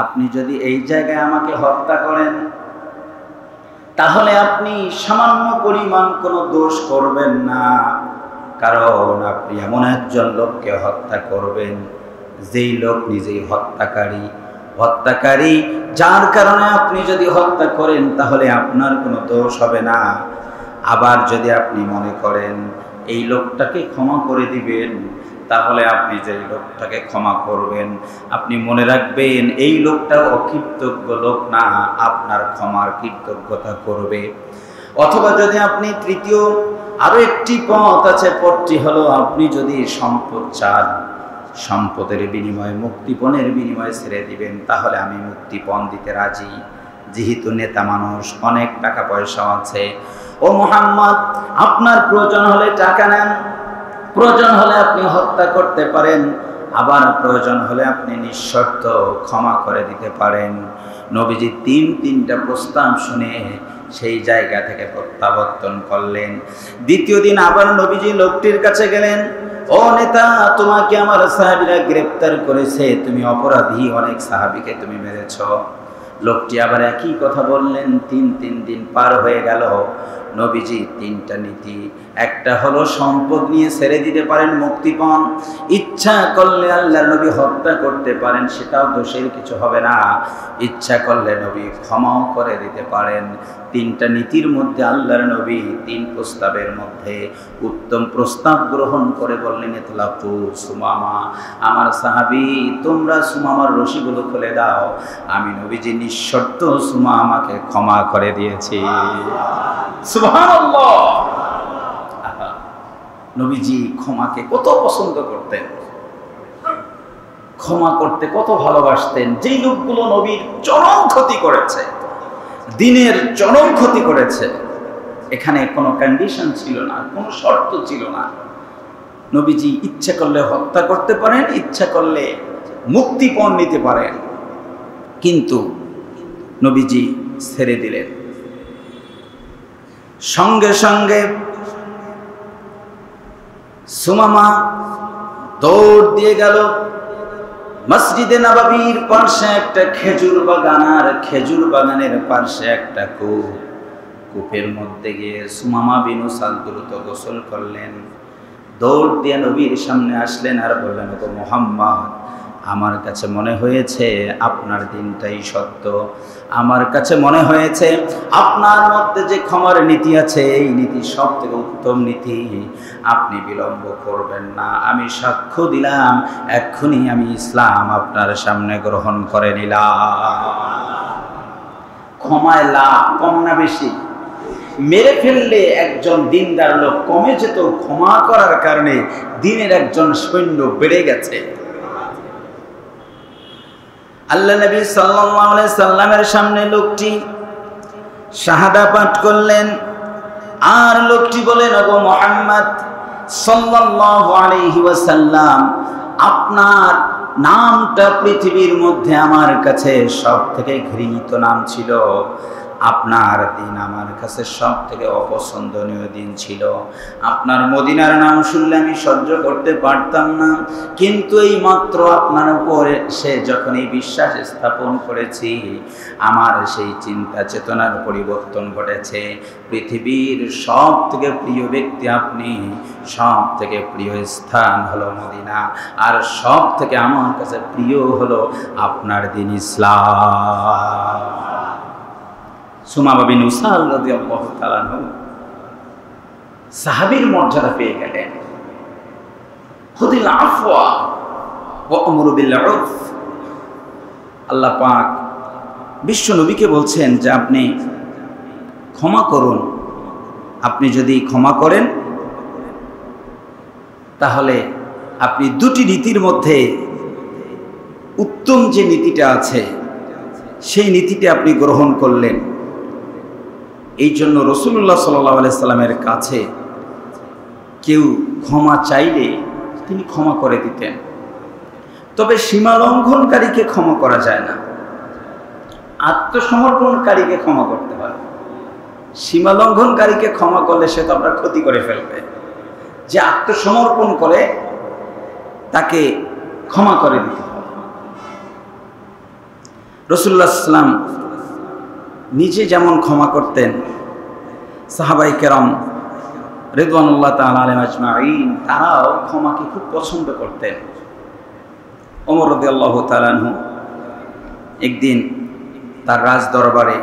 আপনি যদি এই জায়গায় আমাকে হত্যা করেন তাহলে আপনি সামান্য পরিমাণ কোনো দোষ করবেন না, কারণ আপনি এমন একজন লোককে হত্যা করবেন যেই লোক নিজেই হত্যাকারী, যার কারণে আপনি যদি হত্যা করেন তাহলে আপনার কোনো দোষ হবে না। আবার যদি আপনি মনে করেন এই লোকটাকে ক্ষমা করে দিবেন, তাহলে আপনি যেই লোকটাকে ক্ষমা করবেন আপনি মনে রাখবেন এই লোকটা অকৃতজ্ঞ লোক না, আপনার ক্ষমার কৃতজ্ঞতা করবে। অথবা যদি আপনি তৃতীয় আরো একটি পথ আছে, পথটি হলো আপনি যদি সম্পদ চান, সম্পদের বিনিময়ে মুক্তিপণের বিনিময়ে ছেড়ে দিবেন, তাহলে আমি মুক্তিপণ দিতে রাজি। যেহেতু নেতা মানুষ, অনেক টাকা পয়সা আছে, ও মুহাম্মদ আপনার প্রয়োজন হলে টাকা নেন, প্রয়োজন হলে আপনি হত্যা করতে পারেন, আবার প্রয়োজন হলে আপনি নিঃশর্ত ক্ষমা করে দিতে পারেন। নবীজি তিনটা প্রস্তাব শুনে সেই জায়গা থেকে প্রত্যাবর্তন করলেন। দ্বিতীয় দিন আবার নবীজি লোকটির কাছে গেলেন, ও নেতা, তোমাকে আমার সাহাবীরা গ্রেফতার করেছে, তুমি অপরাধী, অনেক সাহাবীকে তুমি মেরেছ। লোকটি আবার একই কথা বললেন। তিন দিন পার হয়ে গেল। নবীজি তিনটা নীতি, একটা হলো সম্পদ নিয়ে ছেড়ে দিতে পারেন মুক্তিপণ, ইচ্ছা করলে আল্লাহর নবী হত্যা করতে পারেন, সেটাও দোষের কিছু হবে না, ইচ্ছা করলে নবী ক্ষমাও করে দিতে পারেন। তিনটা নীতির মধ্যে আল্লাহর নবী তিন প্রস্তাবের মধ্যে উত্তম প্রস্তাব গ্রহণ করে বললেন, ইতলাকু সুমামা, আমার সাহাবী তোমরা সুমামার রশিগুলো খুলে দাও। আমি নবীজি নিঃশর্ত সুমামাকে ক্ষমা করে দিয়েছি। সুবহানাল্লাহ। নবীজি ক্ষমাকে কত পছন্দ করতেন, ক্ষমা করতে কত ভালোবাসতেন। যেই লোকগুলো নবীর চরম ক্ষতি করেছে, দিনের চরম ক্ষতি করেছে, এখানে কোনো কন্ডিশন ছিল না, কোনো শর্ত ছিল না। নবীজি ইচ্ছা করলে হত্যা করতে পারেন, ইচ্ছা করলে মুক্তিপণ নিতে পারেন, কিন্তু নবীজি ছেড়ে দিলেন। সঙ্গে সঙ্গে সুমামা দৌড় দিয়ে গেল মসজিদে নববীর পাশে একটা খেজুর বাগান, আর খেজুর বাগানের পাশে একটা কূপের মধ্যে গিয়ে সুমামা বিন উসাল দ্রুত গোসল করলেন। দৌড় দিয়ে নবীর সামনে আসলেন আর বললেন, ওগো মুহাম্মদ, আমার কাছে মনে হয়েছে আপনার দিনটাই সত্য, আমার কাছে মনে হয়েছে আপনার মধ্যে যে ক্ষমার নীতি আছে এই নীতি সব থেকে উত্তম নীতি, আপনি বিলম্ব করবেন না। আমি সাক্ষ্য দিলাম এক্ষুনি আমি ইসলাম আপনার সামনে গ্রহণ করে নিলাম। ক্ষমায় লাভ কম না বেশি? মেরে ফেললে একজন দিনদার লোক কমে যেত, ক্ষমা করার কারণে দিনের একজন সৈন্য বেড়ে গেছে। আল্লাহ নবী সাল্লাল্লাহু আলাইহি সাল্লামের সামনে লোকটি শাহাদা পাঠ করলেন, আর লোকটি বলেন, ওগো মুহাম্মদ সাল্লাল্লাহু আলাইহি ওয়াসাল্লাম, আপনার নামটা পৃথিবীর মধ্যে আমার কাছে সব থেকে ঘৃণিত নাম ছিল, আপনার দিন আমার কাছে সব থেকে অপছন্দনীয় দিন ছিল। আপনার মদিনার নাম শুনলে আমি সহ্য করতে পারতাম না, কিন্তু এই মাত্র আপনার উপরে সে যখন এই বিশ্বাস স্থাপন করেছি, আমার সেই চিন্তা চেতনার পরিবর্তন ঘটেছে। পৃথিবীর সব থেকে প্রিয় ব্যক্তি আপনি, সব থেকে প্রিয় স্থান হলো মদিনা, আর সব থেকে আমার কাছে প্রিয় হলো আপনার দিন ইসলাম। সুমামা বিন উসাল রাদিয়াল্লাহু তাআলা আনহু সাহাবীর মর্যাদা পেয়ে গেলেন। খুদিল আফওয়া ওয়া আমরু বিল উরফ। আল্লাহ পাক বিশ্ব নবীকে বলছেন যে আপনি ক্ষমা করুন, আপনি যদি ক্ষমা করেন তাহলে আপনি দুটি নীতির মধ্যে উত্তম যে নীতিটা আছে সেই নীতিটা আপনি গ্রহণ করলেন। এই জন্য রাসূলুল্লাহ সাল্লাল্লাহু আলাইহি সাল্লামের কাছে কেউ ক্ষমা চাইলে তিনি ক্ষমা করে দিতেন, তবে সীমা লঙ্ঘনকারীকে ক্ষমা করা যায় না, আত্মসমর্পণকারীকে ক্ষমা করতে হয়। সীমা লঙ্ঘনকারীকে ক্ষমা করলে সে তো আপনার ক্ষতি করে ফেলবে, যে আত্মসমর্পণ করে তাকে ক্ষমা করে দিতে হবে। রাসূলুল্লাহ সাল্লাল্লাহু আলাইহি ওয়াসাল্লাম নিজে যেমন ক্ষমা করতেন, সাহাবায়ে কেরাম রিদওয়ানুল্লাহ তাআলা আলাইহিম আজমাইন তারাও ক্ষমাকে খুব পছন্দ করতেন। ওমর রাদিয়াল্লাহু তাআলা আনহু একদিন তার রাজ দরবারে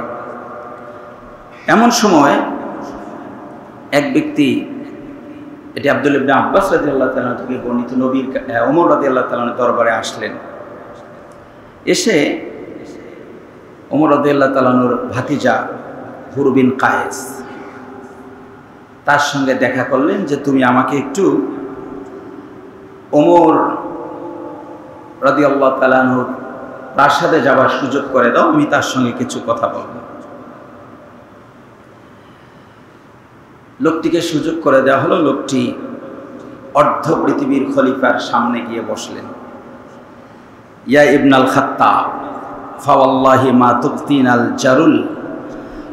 এমন সময় এক ব্যক্তি, এটি আব্দুল্লাহ ইবনে আব্বাস রাদিয়াল্লাহু তাআলা থেকে বর্ণিত, নবীর ওমর রাদিয়াল্লাহু তাআলার দরবারে আসলেন। এসে ওমর রাদিয়াল্লাহু তাআলার ভাতিজা হুর বিন কায়েস তার সঙ্গে দেখা করলেন যে তুমি আমাকে একটু ওমর রাদিয়াল্লাহু তাআলার প্রাসাদে যাওয়ার সুযোগ করে দাও, আমি তার সঙ্গে কিছু কথা বলবো। লোকটিকে সুযোগ করে দেওয়া হলো। লোকটি অর্ধ পৃথিবীর খলিফার সামনে গিয়ে বসলেন। ইয়া ইবনাল খাত্তাব ফাওয়াল্লাহি মা তুকতিনাল জারুল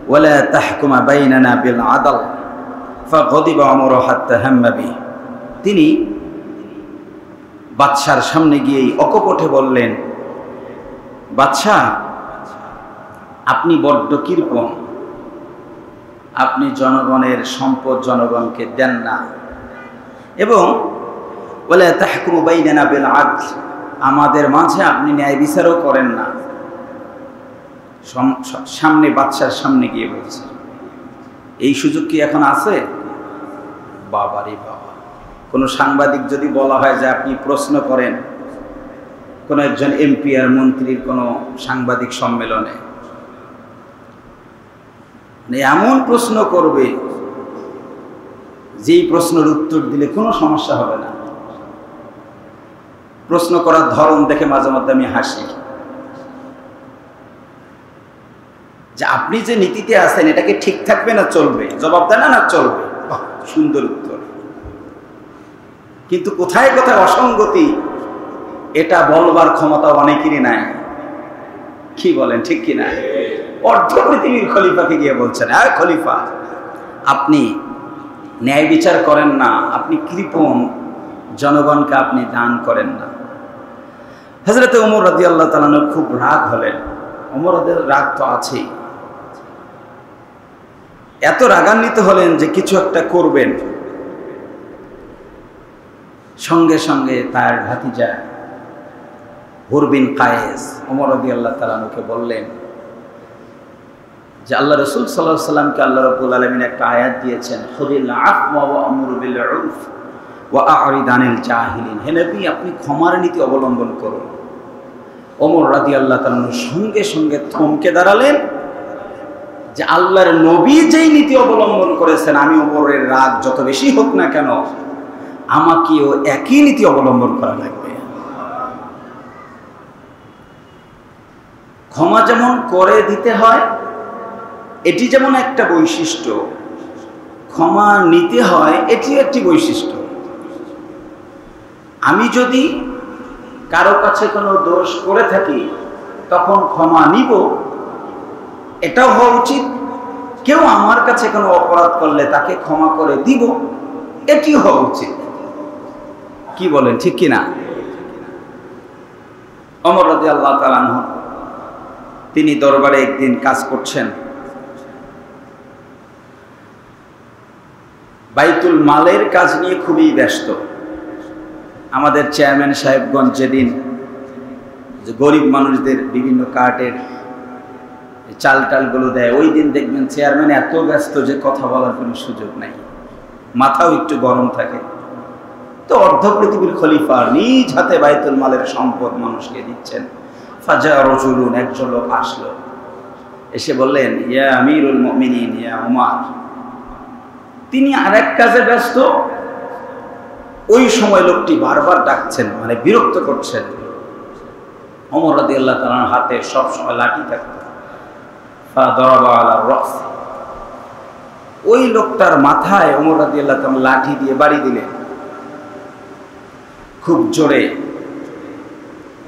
ওয়ালা তাহকুমা বাইনানা বিল আদল ফাগদিবা ওমর হাত্তা হাম্মা বি। তিনি বাদশার সামনে গিয়েই অকপটে বললেন, বাদশাহ, আপনি বড্ড কৃপণ, আপনি জনগণের সম্পদ জনগণকে দেন না, এবং ওয়ালা তাহকুমু বাইনানা বিল আদল, আমাদের মাঝে আপনি ন্যায় বিচারও করেন না। সামনে বাদশার সামনে গিয়ে বলছে। এই সুযোগ কি এখন আছে? বাবারে বাবা, কোনো সাংবাদিক যদি বলা হয় যে আপনি প্রশ্ন করেন কোনো একজন এমপি আর মন্ত্রীর কোনো সাংবাদিক সম্মেলনে, এমন প্রশ্ন করবে যেই প্রশ্নের উত্তর দিলে কোনো সমস্যা হবে না। প্রশ্ন করার ধরন দেখে মাঝে মধ্যে আমি হাসি যে আপনি যে নীতিতে আছেন এটা কি ঠিক থাকবে না চলবে, জবাব দেন না চলবে, সুন্দর উত্তর। কিন্তু কোথায় কোথায় অসঙ্গতি এটা বলবার ক্ষমতা অনেকেরই নাই। কি বলেন, ঠিক কি না? অর্ধ পৃথিবীর খলিফাকে গিয়ে বলছেন, হ্যাঁ খলিফা, আপনি ন্যায় বিচার করেন না, আপনি কৃপণ, জনগণকে আপনি দান করেন না। হযরত ওমর রাদিয়াল্লাহু তাআলা খুব রাগ হলেন। ওমরের রাগ তো আছেই, এত রাগান্বিত হলেন যে কিছু একটা করবেন। সঙ্গে সঙ্গে তার ভাতিজা হুর বিন কায়েস ওমর রাদিয়াল্লাহু তাআলাকে বললেন যে আল্লাহ রাসূল সাল্লাল্লাহু আলাইহি ওয়াসাল্লামকে আল্লাহ রাব্বুল আলামিন একটা আয়াত দিয়েছেন, খুযিল আফওয়া ওয়া আমুর বিল উরফ ওয়া আ'রিদ আনিল জাহিলিন। হে নবী, আপনি ক্ষমার নীতি অবলম্বন করুন। ওমর রাদিয়াল্লাহু তাআলা সঙ্গে সঙ্গে থমকে দাঁড়ালেন যে আল্লাহর নবী যেই নীতি অবলম্বন করেছেন, আমি ওমরের রাগ যত বেশি হোক না কেন আমাকেও একই নীতি অবলম্বন করা লাগবে। ক্ষমা যেমন করে দিতে হয়, এটি যেমন একটা বৈশিষ্ট্য, ক্ষমা নিতে হয় এটি একটি বৈশিষ্ট্য। আমি যদি কারো কাছে কোনো দোষ করে থাকি তখন ক্ষমা নিব, এটাও হওয়া উচিত। কেউ আমার কাছে কোনো অপরাধ করলে তাকে ক্ষমা করে দিব, এটি হওয়া উচিত। কি বলেন, ঠিক কি না? ওমর রাদিয়াল্লাহু তাআলা আনহু তিনি দরবারে একদিন কাজ করছেন, বাইতুল মালের কাজ নিয়ে খুবই ব্যস্ত। আমাদের চেয়ারম্যান সাহেবগঞ্জ যেদিন গরিব মানুষদের বিভিন্ন কার্টের চাল টালগুলো দেয়, ওই দিন দেখবেন চেয়ারম্যান এত ব্যস্ত যে কথা বলার কোনো সুযোগ নাই, মাথাও একটু গরম থাকে। তো অর্ধ পৃথিবীর খলিফা নিজ হাতে বাইতুল মালের সম্পদ মানুষকে দিচ্ছেন। ফাজা রাজুলুন, একজন লোক আসলো, এসে বললেন, ইয়া আমিরুল মুমিনিন ইয়া উমর। তিনি আরেক কাজে ব্যস্ত, ওই সময় লোকটি বারবার ডাকছেন, মানে বিরক্ত করছেন। ওমর রাদিয়াল্লাহু তাআলার হাতে সব সময় লাঠি থাকত। ফাদারাবা আলা রাস, ওই লোকটার মাথায় ওমর রাদিয়াল্লাহু তাআলা লাঠি দিয়ে বাড়ি দিলেন খুব জোরে।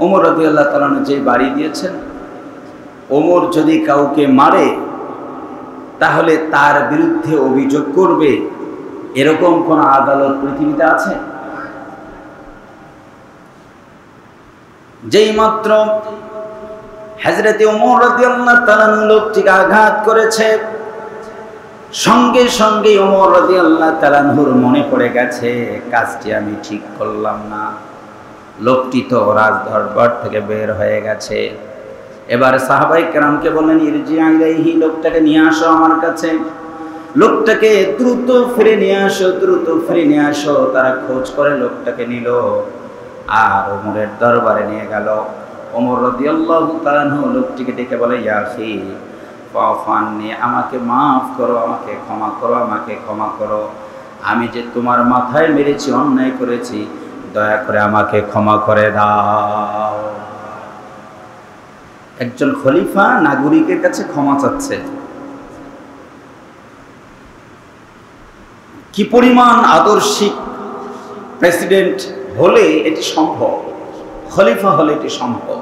ওমর রাদিয়াল্লাহু তাআলা যে বাড়ি দিয়েছেন, ওমর যদি কাউকে মারে তাহলে তার বিরুদ্ধে অভিযোগ করবে, এরকম কোন আদালত পৃথিবীতে আছে? যেই মাত্র হযরত ওমর রাদিয়াল্লাহু তাআলা লোকটিকে আঘাত করেছে। সঙ্গে সঙ্গে ওমর রাদিয়াল্লাহু তাআলা মনে পড়ে গেছে, কাজটি আমি ঠিক করলাম না। লোকটি তো রাজদরবার থেকে বের হয়ে গেছে। এবার সাহাবায়ে কেরামকে বললেন, ইরজিআ ইলাইহি, লোকটাকে নিয়ে আসো আমার কাছে, লোকটাকে দ্রুত ফিরে নিয়ে আসো, দ্রুত ফিরে নিয়ে আসো। তারা খোঁজ করে লোকটাকে নিল আর ওমরের দরবারে নিয়ে গেল। ওমর রাদিয়াল্লাহু তাআলা লোকটিকে ডেকে বলে, ইয়া আখি ফাফাননি, আমাকে মাফ করো, আমাকে ক্ষমা করো, আমাকে ক্ষমা করো। আমি যে তোমার মাথায় মেরেছি, অন্যায় করেছি, দয়া করে আমাকে ক্ষমা করে দাও। একজন খলিফা নাগরিকের কাছে ক্ষমা চাচ্ছে। কি পরিমাণ আদর্শিক প্রেসিডেন্ট হলে এটি সম্ভব, খলিফা হলে এটি সম্ভব।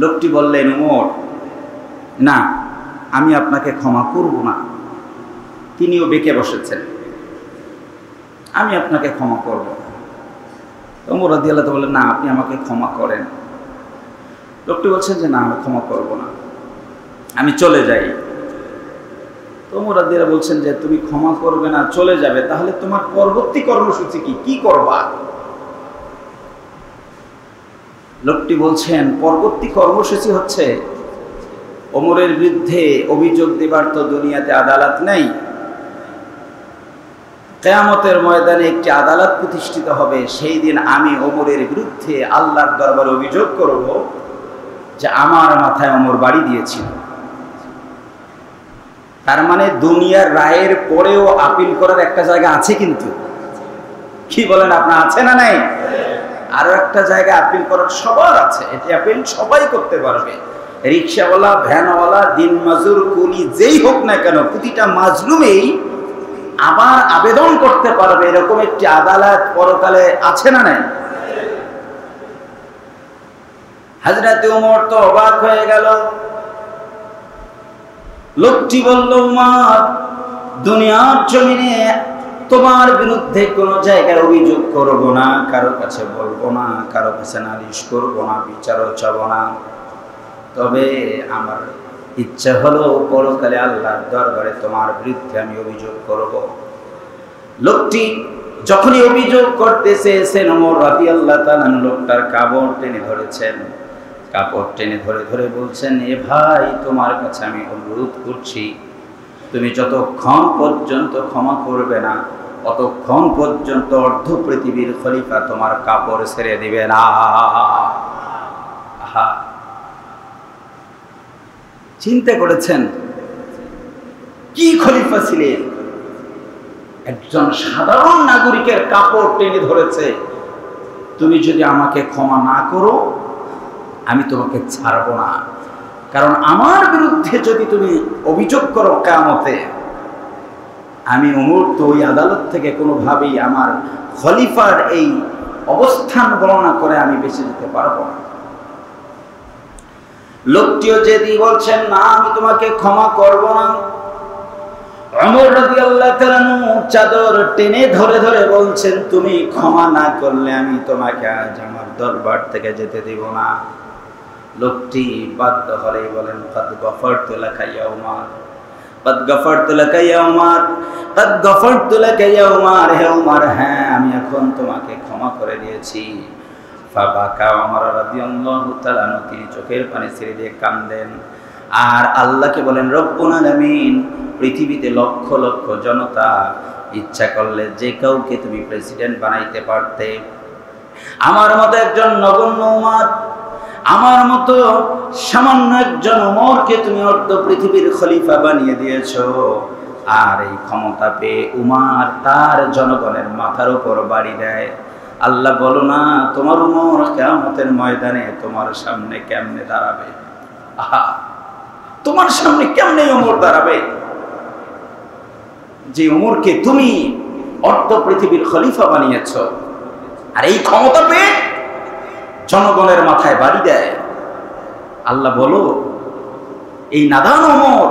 লোকটি বললেন, ওমর, না, আমি আপনাকে ক্ষমা করব না। তিনিও বেঁকে বসেছেন, আমি আপনাকে ক্ষমা করব না। ওমর রাদিয়াল্লাহু তাআলা বললেন, না, আপনি আমাকে ক্ষমা করেন। লোকটি বলছেন যে না, আমি ক্ষমা করব না, আমি চলে যাই। ওমর রাদিয়াল্লাহু বলছেন যে তুমি ক্ষমা করবে না, চলে যাবে, তাহলে তোমার পরবর্তী কর্মসূচি কি করবা? লোকটি বলছেন, পরবর্তী কর্মসূচি হচ্ছে ওমরের বিরুদ্ধে অভিযোগ দেবার তো দুনিয়াতে আদালত নেই। কিয়ামতের ময়দানে একটি আদালত প্রতিষ্ঠিত হবে। সেই দিন আমি ওমরের বিরুদ্ধে আল্লাহর দরবারে অভিযোগ করব যে আমার মাথায় ওমর বাড়ি দিয়েছিল। তার মানে দুনিয়ার রায়ের পরেও আপিল করার একটা জায়গা আছে। কিন্তু কি বলেন আপনার, আছে না নাই? আরো একটা জায়গা আপিল করার সবার আছে। এটি আপিল সবাই করতে পারবে, রিকশাওয়ালা, ভ্যানওয়ালা, দিন মজুর, কুলি, যেই হোক না কেন, প্রতিটা মাজলুমেই আবার আবেদন করতে পারবে। এরকম একটি আদালত পরকালে আছে না নাই? হযরত ওমর তো অবাক হয়ে গেল। লোকটি বলল, উমর, দুনিয়ার জমিনে তোমার বিরুদ্ধে কোনো জায়গায় অভিযোগ করব না, কারো কাছে বলবো না, কারো কাছে নালিশ করব না, বিচারও চাবো না। তবে আমার ইচ্ছা হলো পরকালে আল্লাহর দরবারে তোমার বিরুদ্ধে আমি অভিযোগ করব। লোকটি যখনই অভিযোগ করতেছে, ওমর রাদিয়াল্লাহু তাআলা লোকটার কাপড় টেনে ধরেছেন। কাপড় টেনে ধরে ধরে বলছেন, এ ভাই, তোমার কাছে আমি অনুরোধ করছি, তুমি যতক্ষণ পর্যন্ত ক্ষমা করবে না, ততক্ষণ পর্যন্ত অর্ধ পৃথিবীর খলিফা তোমার কাপড় ছেড়ে দিবে না। আহা, চিন্তা করেছেন কি খলিফা ছিলেন? একজন সাধারণ নাগরিকের কাপড় টেনে ধরেছে, তুমি যদি আমাকে ক্ষমা না করো, আমি তোমাকে ছাড়বো না। কারণ আমার বিরুদ্ধে যদি তুমি অভিযোগ করো কিয়ামতে, আমি ওমর তো ওই আদালত থেকে কোনোভাবেই আমার খলিফার এই অবস্থান বর্ণনা করে আমি বেঁচে যেতে পারবো না। লোকটিও যদি বলছেন, না, আমি তোমাকে ক্ষমা করব না। ওমর রাদিয়াল্লাহু তাআলা চাদর টেনে ধরে ধরে বলছেন, তুমি ক্ষমা না করলে আমি তোমাকে আজ আমার দরবার থেকে যেতে দেব না। লোকটি বাধ্য হলেই বলেন, কাদ গফারতু লাকা ইয়া উমর, কাদ গফারতু লাকা ইয়া উমর, কাদ গফারতু লাকা ইয়া উমর। হে উমর, হ্যাঁ, আমি এখন তোমাকে ক্ষমা করে দিয়েছি। ফাবাকা ওমর রাদিয়াল্লাহু তাআলা, তিনি চোখের পানি ছেড়ে দিয়ে কাঁদেন আর আল্লাহকে বলেন, রব্বুল আলামিন, পৃথিবীতে লক্ষ লক্ষ জনতা, ইচ্ছা করলে যে কাউকে তুমি প্রেসিডেন্ট বানাইতে পারতে। আমার মতো একজন নগণ্য উম্মত, আমার মতো সামান্য একজন ওমরকে তুমি অর্ধ পৃথিবীর খলিফা বানিয়ে দিয়েছো। আর এই ক্ষমতা পেয়ে উমর তার জনগণের মাথার উপর বাড়ি দেয়। আল্লাহ বলো না, তোমার উমর কিয়ামতের ময়দানে তোমার সামনে কেমনে দাঁড়াবে? আহা, তোমার সামনে কেমনে ওমর দাঁড়াবে, যে ওমরকে তুমি অর্ধ পৃথিবীর খলিফা বানিয়েছো, আর এই ক্ষমতা পেয়ে জনগণের মাথায় বাড়ি দেয়। আল্লাহ বলো, এই নাদান ওমর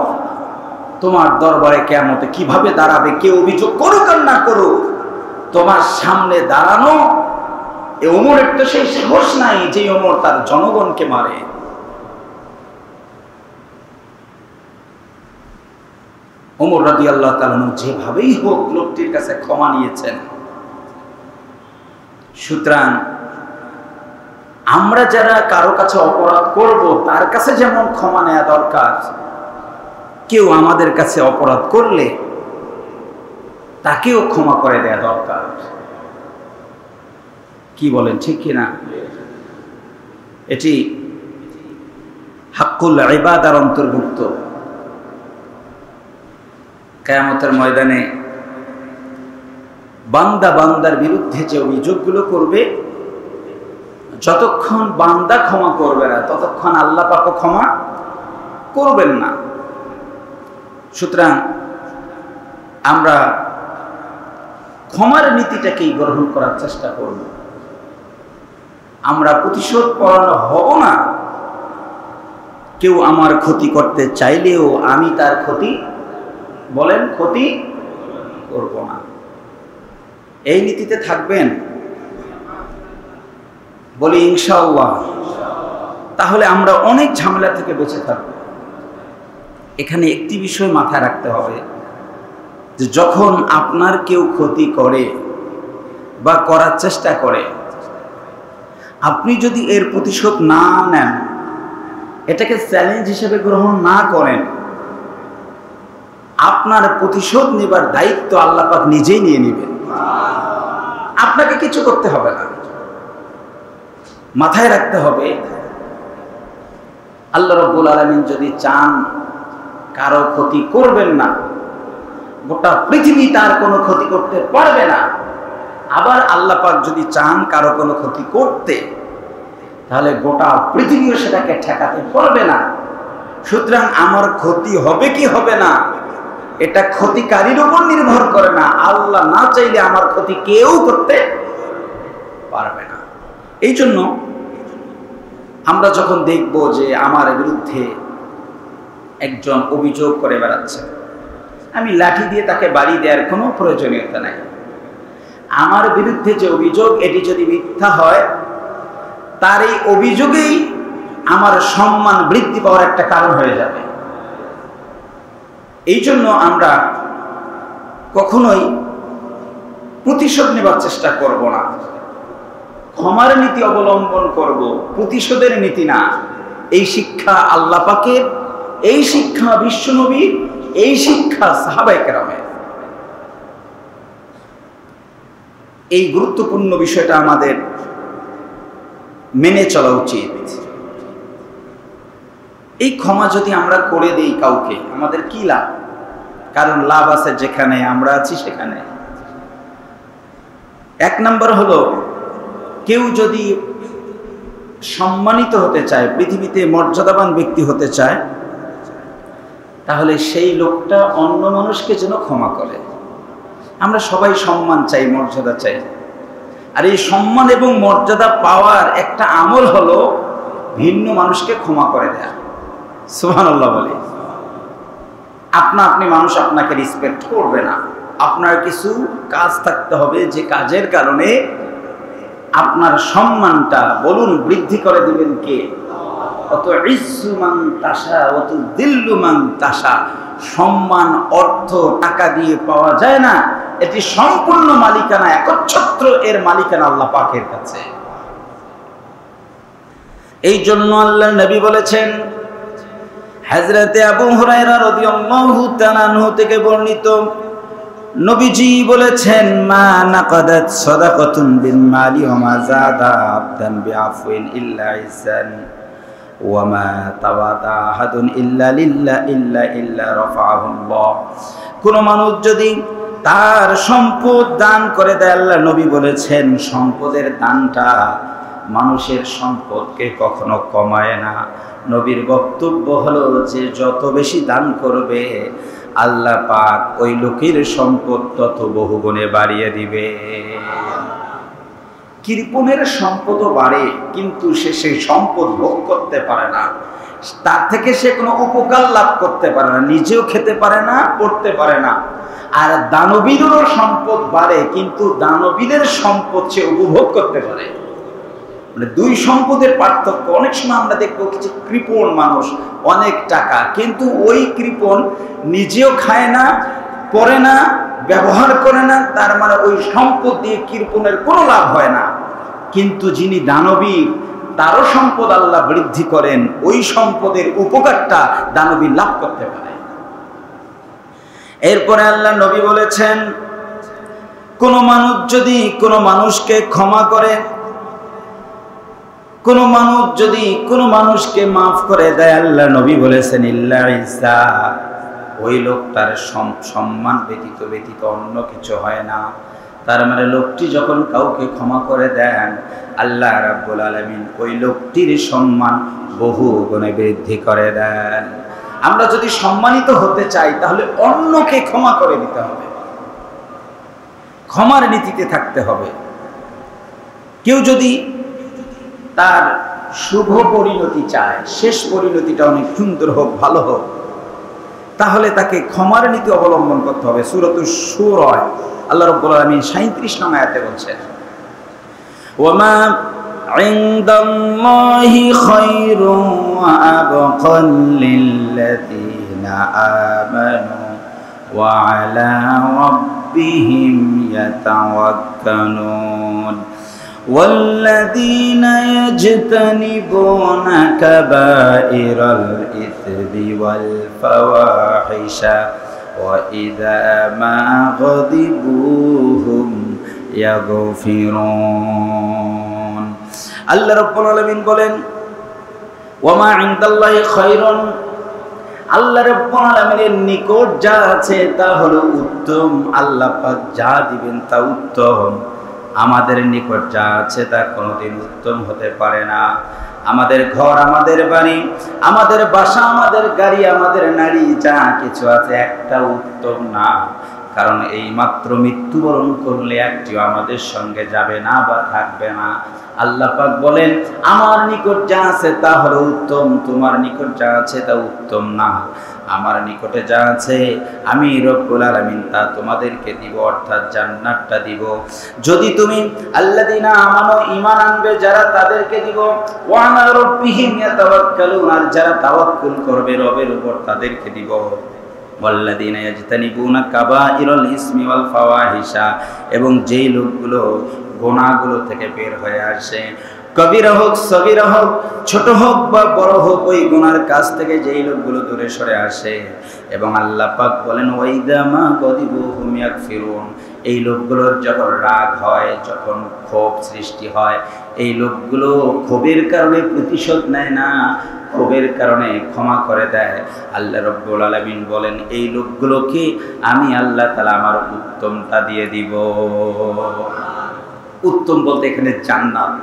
তোমার দরবারে কিয়ামতে কিভাবে দাঁড়াবে? কেউ অভিযোগ করুক আর না করুক, তোমার সামনে দাঁড়ানো এই ওমরের তো সেই সাহস নাই যে ওমর তার জনগণকে মারে। ওমর রাদিয়াল্লাহু তাআলা যেভাবেই হোক লোকটির কাছে ক্ষমা নিয়েছেন। সুতরাং আমরা যারা কারো কাছে অপরাধ করব তার কাছে যেমন ক্ষমা নেওয়া দরকার, কেউ আমাদের কাছে অপরাধ করলে তাকেও ক্ষমা করে দেয়া দরকার। কি বলেন, ঠিক কিনা? এটি হাক্কুল ইবাদার অন্তর্ভুক্ত। কিয়ামতের ময়দানে বান্দা বান্দার বিরুদ্ধে যে অভিযোগগুলো করবে, যতক্ষণ বান্দা ক্ষমা করবে না ততক্ষণ আল্লাহ পাকও ক্ষমা করবেন না। সুতরাং আমরা ক্ষমার নীতিটাকেই গ্রহণ করার চেষ্টা করব। আমরা প্রতিশোধ পরায়ণ হব না। কেউ আমার ক্ষতি করতে চাইলেও আমি তার ক্ষতি করব না। এই নীতিতে থাকবেন? বলি ইনশাআল্লাহ। তাহলে আমরা অনেক ঝামেলা থেকে বেঁচে থাকব। এখানে একটি বিষয় মাথায় রাখতে হবে যে যখন আপনার কেউ ক্ষতি করে বা করার চেষ্টা করে, আপনি যদি এর প্রতিশোধ না নেন, এটাকে চ্যালেঞ্জ হিসেবে গ্রহণ না করেন, আপনার প্রতিশোধ নেবার দায়িত্ব আল্লাহ পাক নিজেই নিয়ে নেবেন। আপনাকে কিছু করতে হবে না। মাথায় রাখতে হবে, আল্লাহ রাব্বুল আলামিন যদি চান কারো ক্ষতি করবেন না, গোটা পৃথিবী তার কোনো ক্ষতি করতে পারবে না। আবার আল্লাহ পাক যদি চান কারো কোনো ক্ষতি করতে, তাহলে গোটা পৃথিবীও সেটাকে ঠেকাতে পারবে না। সুতরাং আমার ক্ষতি হবে কি হবে না, এটা ক্ষতিকারীর উপর নির্ভর করে না। আল্লাহ না চাইলে আমার ক্ষতি কেউ করতে পারবে না। এই জন্য আমরা যখন দেখব যে আমার বিরুদ্ধে একজন অভিযোগ করে বেড়াচ্ছে, আমি লাঠি দিয়ে তাকে বাড়ি দেওয়ার কোনো প্রয়োজনীয়তা নাই। আমার বিরুদ্ধে যে অভিযোগ, এটি যদি মিথ্যা হয়, তার এই অভিযোগেই আমার সম্মান বৃদ্ধি পাওয়ার একটা কারণ হয়ে যাবে। এই জন্য আমরা কখনোই প্রতিশোধ নেবার চেষ্টা করব না। ক্ষমার নীতি অবলম্বন করব, প্রতিশোধের নীতি না। এই শিক্ষা আল্লাহ পাকের, এই শিক্ষা বিশ্বনবীর, এই শিক্ষা সাহাবায়ে কেরামের। এই গুরুত্বপূর্ণ বিষয়টা আমাদের মেনে চলা উচিত। এই ক্ষমা যদি আমরা করে দেই কাউকে, আমাদের কি লাভ? কারণ লাভ আছে যেখানে আমরা আছি সেখানে। এক নম্বর হলো, কেউ যদি সম্মানিত হতে চায়, পৃথিবীতে মর্যাদাবান ব্যক্তি হতে চায়, তাহলে সেই লোকটা অন্য মানুষকে যেন ক্ষমা করে। আমরা সবাই সম্মান চাই, মর্যাদা চাই। আর এই সম্মান এবং মর্যাদা পাওয়ার একটা আমল হলো ভিন্ন মানুষকে ক্ষমা করে দেয়া। সুবহানাল্লাহ বলে। আপনি মানুষ আপনাকে রেসপেক্ট করবে না। আপনার কিছু কাজ থাকতে হবে, যে কাজের কারণে আপনার সম্মানটা বলুন বৃদ্ধি করে দিবেন কে? অত ইজ্জু মান তাশা অত দিল্লু মান তাশা। সম্মান অর্থ টাকা দিয়ে পাওয়া যায় না, এটি সম্পূর্ণ মালিকানা, একচ্ছত্র এর মালিকানা আল্লাহ পাকের কাছে। এই জন্য আল্লাহর নবী বলেছেন, হযরতে আবু হুরায়রা রাদিয়াল্লাহু তাআলা আনহু থেকে বর্ণিত, নবীজি বলেছেন, মা নাকাদাত সাদাকাতুন বিল মালি ওয়া মা যাদা আবদান বিআফওয়িন ইল্লা ইসান ওয়া মা তাওয়াদা আহাদুন ইল্লা ইল্লা রাফাআহুল্লাহ। কোন মানুষ যদি তার সম্পদ দান করে দেয়, আল্লাহ নবী বলেছেন, সম্পদের দানটা মানুষের সম্পদকে কখনো কমায় না। নবীর বক্তব্য হলো যে যত বেশি দান করবে, আল্লাহ পাক ওই লোকের সম্পদ তত বহুগুণে বাড়িয়ে দিবে। কৃপণের সম্পদও বাড়ে, কিন্তু সে সেই সম্পদ ভোগ করতে পারে না। তার থেকে সে কোনো উপকার লাভ করতে পারে না, নিজেও খেতে পারে না, পড়তে পারে না। আর দানবীরেরও সম্পদ বাড়ে, কিন্তু দানবীরের সম্পদ সে উপভোগ করতে পারে। মানে দুই সম্পদের পার্থক্য। অনেক সময় আমরা দেখবো কিছু কৃপণ মানুষ, অনেক টাকা, কিন্তু ওই কৃপণ নিজেও খায় না, পরে না, ব্যবহার করে না, তার মানে ওই সম্পদ দিয়ে কৃপণের কোনো লাভ হয় না। কিন্তু যিনি দানবী, তারও সম্পদ আল্লাহ বৃদ্ধি করেন, ওই সম্পদের উপকারটা দানবী লাভ করতে পারে। এরপরে আল্লাহ নবী বলেছেন, কোন মানুষ যদি কোনো মানুষকে ক্ষমা করে, কোন মানুষ যদি কোনো মানুষকে মাফ করে দেয়, আল্লাহ নবী বলেছেন ইল্লা ইজ্জা, ওই লোকটার সম্মান ব্যতীত অন্য কিছু হয় না। তার মানে লোকটি যখন কাউকে ক্ষমা করে দেন, আল্লাহ রাব্বুল আলামিন ওই লোকটির সম্মান বহু গুণে বৃদ্ধি করে দেন। আমরা যদি সম্মানিত হতে চাই তাহলে অন্যকে ক্ষমা করে দিতে হবে, ক্ষমার নীতিতে থাকতে হবে। কেউ যদি তার শুভ পরিণতি চায়, শেষ পরিণতিটা অনেক সুন্দর হোক, ভালো হোক, তাহলে তাকে ক্ষমার নীতি অবলম্বন করতে হবে। সূরাতুশ শূরা আল্লাহ রাব্বুল আলামিন 37 নং আয়াতে বলছেন, ওয়ামা ইনদাল্লাহি খায়রুন ওয়া আবকাল লিল্লাযীনা আমানু ওয়া আলা রাব্বিহিম ইয়াতাওয়াক্কালুন والذين يجتنبون كبائر الإثم والفواحش وإذا ما غضبوا هم يغفرون। আল্লাহ রাব্বুল আলামিন বলেন, ওয়ামা ইনদাল্লাহি খায়রুন, আল্লাহ রাব্বুল আলামিনের নিকট যা আছে তা হলো উত্তম। আল্লাহ পাক যা দিবেন তা উত্তম। আমাদের নিকট যা আছে তা কোনোদিন উত্তম হতে পারে না। আমাদের ঘর, আমাদের বাড়ি, আমাদের বাসা, আমাদের গাড়ি, আমাদের নারী, যা কিছু আছে একটা উত্তম না। কারণ এই মাত্র মৃত্যুবরণ করলে একটিও আমাদের সঙ্গে যাবে না বা থাকবে না। আল্লাহ পাক বলেন, আমার নিকট যা আছে তা হলো উত্তম, তোমার নিকট যা আছে তা উত্তম না। আমার নিকটে যা আছে আমি রব্বুল আলামিন তা তোমাদেরকে দিব, অর্থাৎ জান্নাতটা দিব। যদি তুমি আল্লাযীনা আমানু, ঈমান আনবে যারা, তাদেরকে দিব। ওয়া আলা রাব্বিহিম ইয়াতাওয়াক্কালুন, আর যারা তাওয়াক্কুল করবে রবের উপর তাদেরকে দিব। ওয়াল্লাযীনা ইয়াজতানিবুনা কাবাইরাল ইসমি ওয়াল ফাওয়াহিশা, এবং যেই লোকগুলো গুনাহগুলো থেকে বের হয়ে আসে, কবিরা হোক সগীরা হোক, ছোট হোক বা বড় হোক, ওই গুনার কাজ থেকে যেই লোকগুলো দূরে সরে আসে। এবং আল্লাহ পাক বলেন, ওয়াইদা মা গদিবু হুম ইয়াগফিরুন, এই লোকগুলোর যখন রাগ হয়, যখন ক্ষোভ সৃষ্টি হয়, এই লোকগুলো ক্ষোভের কারণে প্রতিশোধ নেয় না, ক্ষোভের কারণে ক্ষমা করে দেয়। আল্লাহ রাব্বুল আলামিন বলেন, এই লোকগুলোকে আমি আল্লাহ তাআলা আমার উত্তমটা দিয়ে দিব। উত্তম বলতে এখানে জান্নাত।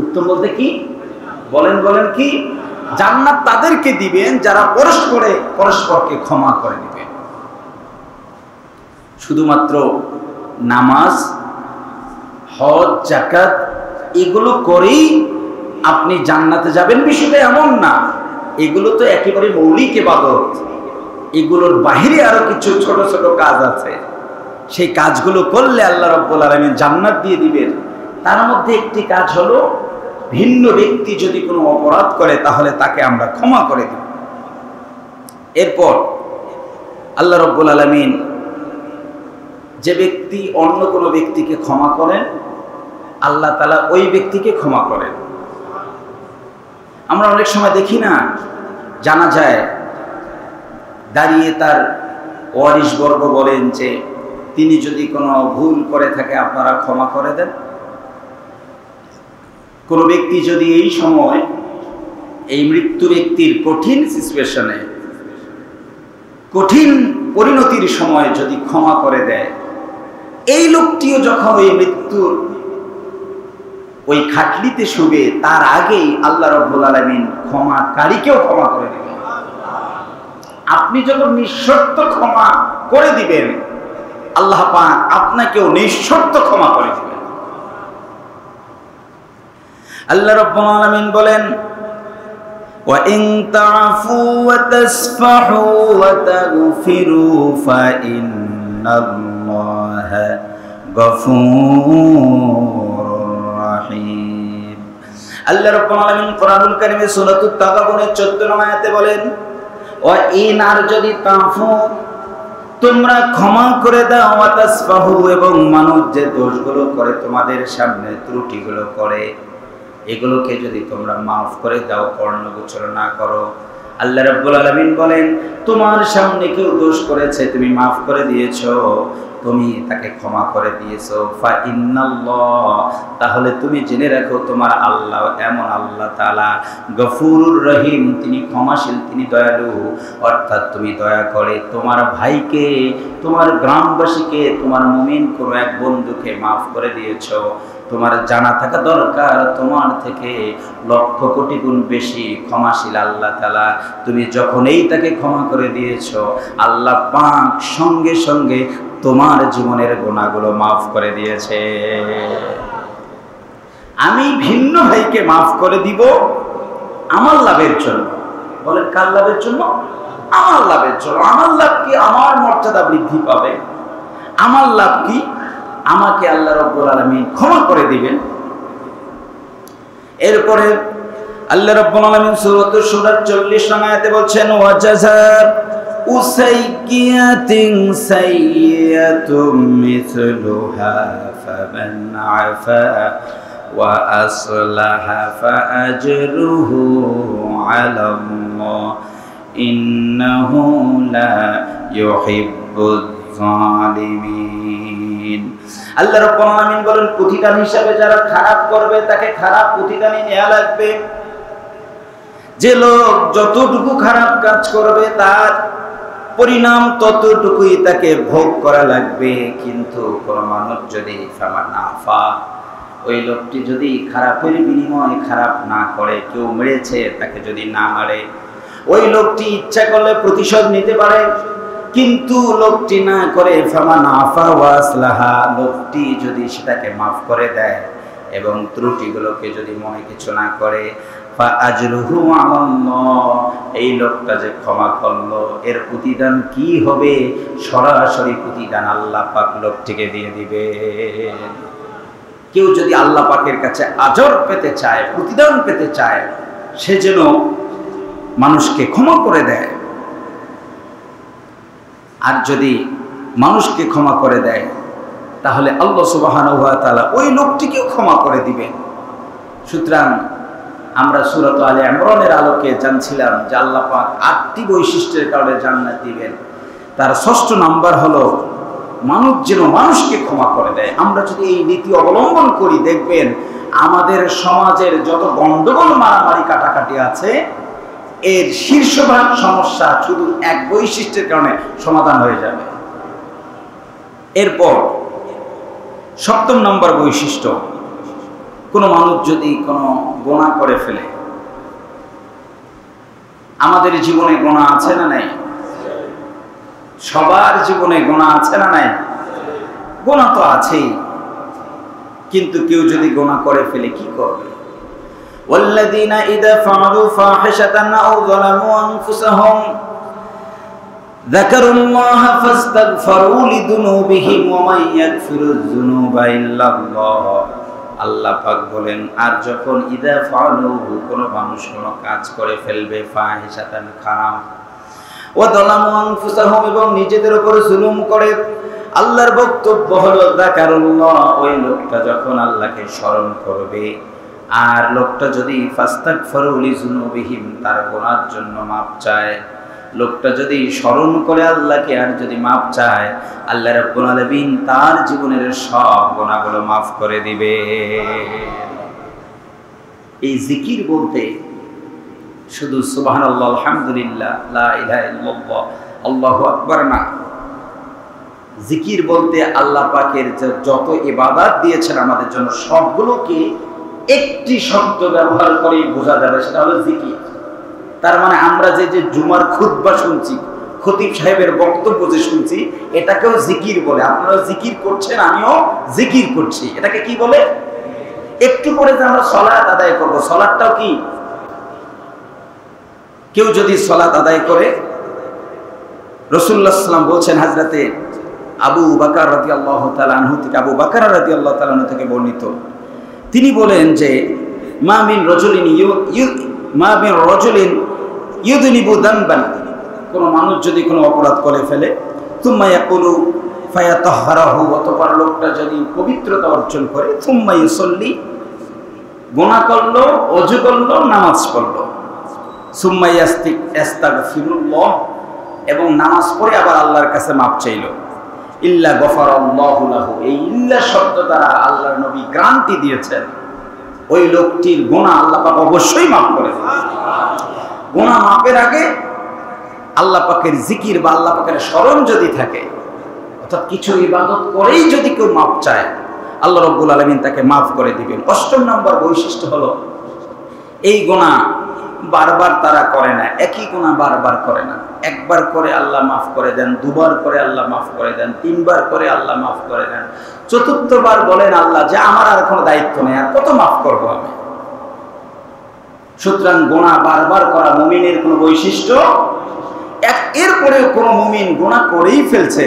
উত্তম বলতে কি বলেন, বলেন কি? জান্নাত তাদেরকে দিবেন যারা পরস্পরকে ক্ষমা করে দিবেন। শুধুমাত্র নামাজ, হজ, যাকাত এগুলো করেই আপনি জান্নাতে যাবেন বিষয়টা এমন না। এগুলো তো একেবারে মৌলিক ইবাদত। এগুলোর বাহিরে আরো কিছু ছোট ছোট কাজ আছে, সেই কাজগুলো করলে আল্লাহ রাব্বুল আলামিন জান্নাত দিয়ে দিবেন। তার মধ্যে একটি কাজ হলো, ভিন্ন ব্যক্তি যদি কোনো অপরাধ করে তাহলে তাকে আমরা ক্ষমা করে দিব। এরপর আল্লাহ রাব্বুল আলামিন যে ব্যক্তি অন্য কোনো ব্যক্তিকে ক্ষমা করেন, আল্লাহ তাআলা ওই ব্যক্তিকে ক্ষমা করেন। আমরা অনেক সময় দেখি না, জানা যায় দাঁড়িয়ে তার ওয়ারিশবর্গ বলেন যে তিনি যদি কোনো ভুল করে থাকে আপনারা ক্ষমা করে দেন। কোনো ব্যক্তি যদি এই সময়, এই মৃত্যু ব্যক্তির কঠিন সিচুয়েশনে, কঠিন পরিণতির সময় যদি ক্ষমা করে দেয়, এই লোকটিও যখন ওই মৃত্যুর ওই খাটলিতে শুবে, তার আগেই আল্লাহ রাব্বুল আলামিন ক্ষমাকারীকেও ক্ষমা করে দিবেন। আপনি যখন নিঃশর্ত ক্ষমা করে দিবেন, আল্লাহ পাক আপনাকেও নিঃশর্ত ক্ষমা করে দিবেন। আল্লাহ রাব্বুল আলামিন বলেন, ওয়া ইন তা'ফু ওয়া তাসফাহু ওয়া তাগফিরু ফা ইন্নাল্লাহা গফুরুর রাহিম। আল্লাহ রাব্বুল আলামিন কোরআনুল কারীমে সূরাতুত তাগাবুনের 14 নম্বর আয়াতে বলেন, ওয়া ইন আর যদি তাফু তোমরা ক্ষমা করে দাও, ওয়া তাসফাহু এবং মানুষ যে দোষগুলো করে তোমাদের সামনে ত্রুটিগুলো করে এগুলোকে যদি তোমরা মাফ করে দাও, কর্ণগোচর না করো। আল্লাহ রাব্বুল আলামিন বলেন, তোমার সামনে কেউ দোষ করেছে, তুমি মাফ করে দিয়েছো, তুমি তাকে ক্ষমা করে দিয়েছো, ফা ইন্নাল্লাহ, তাহলে তুমি জেনে রাখো তোমার আল্লাহ এমন আল্লাহ তাআলা গফুরুর রহিম, তিনি ক্ষমাশীল, তিনি দয়ালু। অর্থাৎ তুমি দয়া করে তোমার ভাইকে, তোমার গ্রামবাসীকে, তোমার মুমিন কোনো এক বন্ধুকে মাফ করে দিয়েছো। তোমার জানা থাকা দরকার তোমার থেকে লক্ষ কোটি গুণ বেশি ক্ষমাশীল আল্লাহ তাআলা। তুমি যখনই তাকে ক্ষমা করে দিয়েছো, আল্লাহ পাক সঙ্গে সঙ্গে তোমার জীবনের গুনাহগুলো মাফ করে দিয়েছে। আমি ভিন্ন ভাইকে মাফ করে দিব আমার লাভের জন্য। বলেন কার লাভের জন্য? আমার লাভের জন্য। আমার লাভ কি? আমার মর্যাদা বৃদ্ধি পাবে। আমার লাভ কি? আমাকে আল্লাহ রাব্বুল আলামিন ক্ষমা করে দিবেন। এরপরে আল্লাহ রাব্বুল আলামিন সূরা শুরা 40 নং আয়াতে বলছেন, ওয়া জাযার উসাইয়্যাতিন সাইয়্যাতুম মিসলুহা ফামান আফা ওয়া আসলাহা ফাআজরুহু আলাল্লাহ ইন্নাহু লা ইউহিব্বুয যালিমিন। আল্লাহ রাব্বুল আলামিন বলেন, প্রতিদান হিসাবে যারা খারাপ করবে তাকে খারাপ প্রতিদানই নেওয়া লাগবে। যে লোক যতটুকু খারাপ কাজ করবে তার পরিণাম ততটুকুই তাকে ভোগ করা লাগবে। কিন্তু কোন মানুষ যদি ফামানাফা, ওই লোকটি যদি খারাপের বিনিময়ে খারাপ না করে, কেউ মেরেছে তাকে যদি না মারে, ওই লোকটি ইচ্ছা করলে প্রতিশোধ নিতে পারে, কিন্তু লোকটি না করে ফামানাফা ওয়া আসলাহা, লোকটি যদি সেটাকে মাফ করে দেয় এবং ত্রুটিগুলোকে যদি মনে কিছু না করে, ফাআজরুহু আলাল্লাহ, এই লোকটা যে ক্ষমা করলো এর প্রতিদান কি হবে? সরাসরি প্রতিদান আল্লাহ পাক লোকটিকে দিয়ে দিবে। কেউ যদি আল্লাহ পাকের কাছে আজর পেতে চায়, প্রতিদান পেতে চায়, সে যেন মানুষকে ক্ষমা করে দেয়। আর যদি মানুষকে ক্ষমা করে দেয় তাহলে আল্লাহ সুবহানাহু ওয়া তাআলা ওই লোকটিকেও ক্ষমা করে দিবেন। সুতরাং আমরা সূরা আলে ইমরানের আলোকে জানছিলাম যে আল্লাহ পাক ৮টি বৈশিষ্ট্যের কারণে জান্নাত দিবেন। তার ৬ষ্ঠ নাম্বার হলো মানুষ যেন মানুষকে ক্ষমা করে দেয়। আমরা যদি এই নীতি অবলম্বন করি, দেখবেন আমাদের সমাজের যত গন্ডগোল, মারামারি, কাটাকাটি আছে, এর শীর্ষভাগ সমস্যা শুধু এক বৈশিষ্ট্যের কারণে সমাধান হয়ে যাবে। এরপর ৭ম নম্বর বৈশিষ্ট্য, কোনো মানুষ যদি কোনো গুনাহ করে ফেলে, আমাদের জীবনে গুনাহ আছে না নাই? সবার জীবনে গুনাহ আছে না নাই? গুনাহ তো আছেই, কিন্তু কেউ যদি গুনাহ করে ফেলে কি করবে? والذين إذا فعلوا فاحشة أو ظلموا أنفسهم ذكروا الله فاستغفروا لذنوبهم ومن يغفر الذنوب إلا الله। আল্লাহ পাক বলেন, আর যখন ইদা ফালু, কোনো মানুষ কোনো কাজ করে ফেলবে, ফাহিশাতান, খারাপ, ওয়া যালামু আনফুসাহুম, এবং নিজেদের উপর জুলুম করে, আল্লাহর বক্তব্য হলো যাকারুল্লাহ, ওই লোকটা যখন আল্লাহকে স্মরণ করবে, আর লোকটা যদি ফাস্তাগফারু লিযুনুবিহিম, তার গুনাহর জন্য মাপ চায়, লোকটা যদি স্মরণ করে আল্লাহকে আর যদি মাপ চায়, আল্লাহ রাব্বুল আলামিন তার জীবনের সব গুনাহগুলো মাফ করে দিবে। এই জিকির বলতে শুধু সুবহানাল্লাহ, আলহামদুলিল্লাহ, লা ইলাহা ইল্লাল্লাহ, আল্লাহু আকবার না। জিকির বলতে আল্লাহ পাকের যত ইবাদত দিয়েছেন আমাদের জন্য, সবগুলোকে একটি শব্দ ব্যবহার করে বোঝা যাবে, সেটা হলো জিকির। তার মানে আমরা যে জুমার খুতবা শুনছি, খতিব সাহেবের বক্তব্য যে শুনছি, এটাকেও জিকির বলে। আপনারা জিকির করছেন, আমিও জিকির করছি, এটাকে কি বলে? একটু পরে যে আমরা সালাত আদায় করব, সালাতটাও কি? কেউ যদি সালাত আদায় করে, রাসূলুল্লাহ সাল্লাল্লাহু আলাইহি ওয়াসাল্লাম বলছেন, হযরতে আবু বকর রাদিয়াল্লাহু তাআলা আনহু থেকে, আবু বকর রাদিয়াল্লাহু তাআলা আনহু থেকে বর্ণিত, তিনি বলেন যে মা মিন রাজুলিন ইউযনিবু যানবান, কোন মানুষ যদি কোনো অপরাধ করে ফেলে, সুম্মা ইয়াকুলু ফায়াতাহহারাহু, অতঃপর লোকটা যদি পবিত্রতা অর্জন করে, সুম্মা ইউসাল্লি, গুনাহ করলো, ওযু করলো, নামাজ পড়লো, সুম্মা ইয়াস্তাগফিরুল্লাহ, এবং নামাজ পড়ে আবার আল্লাহর কাছে মাপ চাইল, ইল্লা গফারাল্লাহু লাহু, এই ইল্লা শব্দ দ্বারা আল্লাহর নবী গ্যারান্টি দিয়েছেন ওই লোকটির গুনাহ আল্লাহ পাক অবশ্যই মাফ করে দেবেন। গুনাহ মাফের আগে আল্লাহ পাকের জিকির বা আল্লাহ পাকের স্মরণ যদি থাকে, অর্থাৎ কিছু ইবাদত করেই যদি কেউ মাফ চায়, আল্লাহ রাব্বুল আলামিন তাকে মাফ করে দিবেন। 8 নম্বর বৈশিষ্ট্য হলো এই গুনাহ বারবার তারা করে না, একই গুনাহ বারবার করে না। একবার করে আল্লাহ মাফ করে দেন, দুবার করে আল্লাহ মাফ করে দেন, তিনবার করে আল্লাহ মাফ করে দেন, চতুর্থবার বলেন আল্লাহ যে আমার আর কোনো দায়িত্ব নেই, আর কত মাফ করবো আমি। সুতরাং গুনাহ বারবার করা মুমিনের কোনো বৈশিষ্ট্য। এরপরে কোনো মুমিন গুনাহ করেই ফেলছে,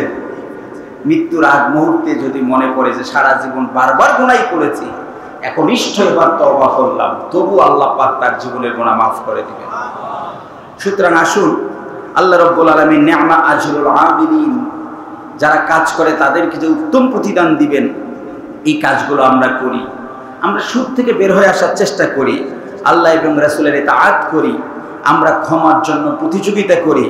মৃত্যুর আগ মুহূর্তে যদি মনে পড়ে যে সারা জীবন বারবার গুনাহই করেছি, এখন নিশ্চয়ই তওবা করলাম, তবু আল্লাহ পাক তার জীবনের গুনাহ মাফ করে দিবেন। সুতরাং আসুন, আল্লাহ রাব্বুল আলামিন নি'মা আজরুল আবিদিন, যারা কাজ করে তাদেরকে যে উত্তম প্রতিদান দিবেন, এই কাজগুলো আমরা করি। আমরা সুদ থেকে বের হয়ে আসার চেষ্টা করি, আল্লাহ এবং রাসূলের ইতাআত করি, আমরা ক্ষমার জন্য প্রতিযোগিতা করি,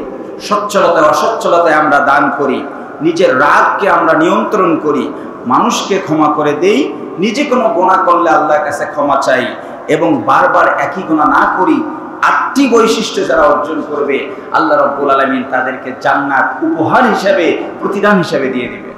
সচ্ছলতা অসচ্ছলতায় আমরা দান করি, নিজের রাগকে আমরা নিয়ন্ত্রণ করি, মানুষকে ক্ষমা করে দেই, নিজে কোনো গুনাহ করলে আল্লাহর কাছে ক্ষমা চাই, এবং বারবার একই গুনাহ না করি। 8টি বৈশিষ্ট্য যারা অর্জন করবে, আল্লাহ রাব্বুল আলামিন তাদেরকে জান্নাত উপহার হিসেবে, প্রতিদান হিসেবে দিয়ে দিবে।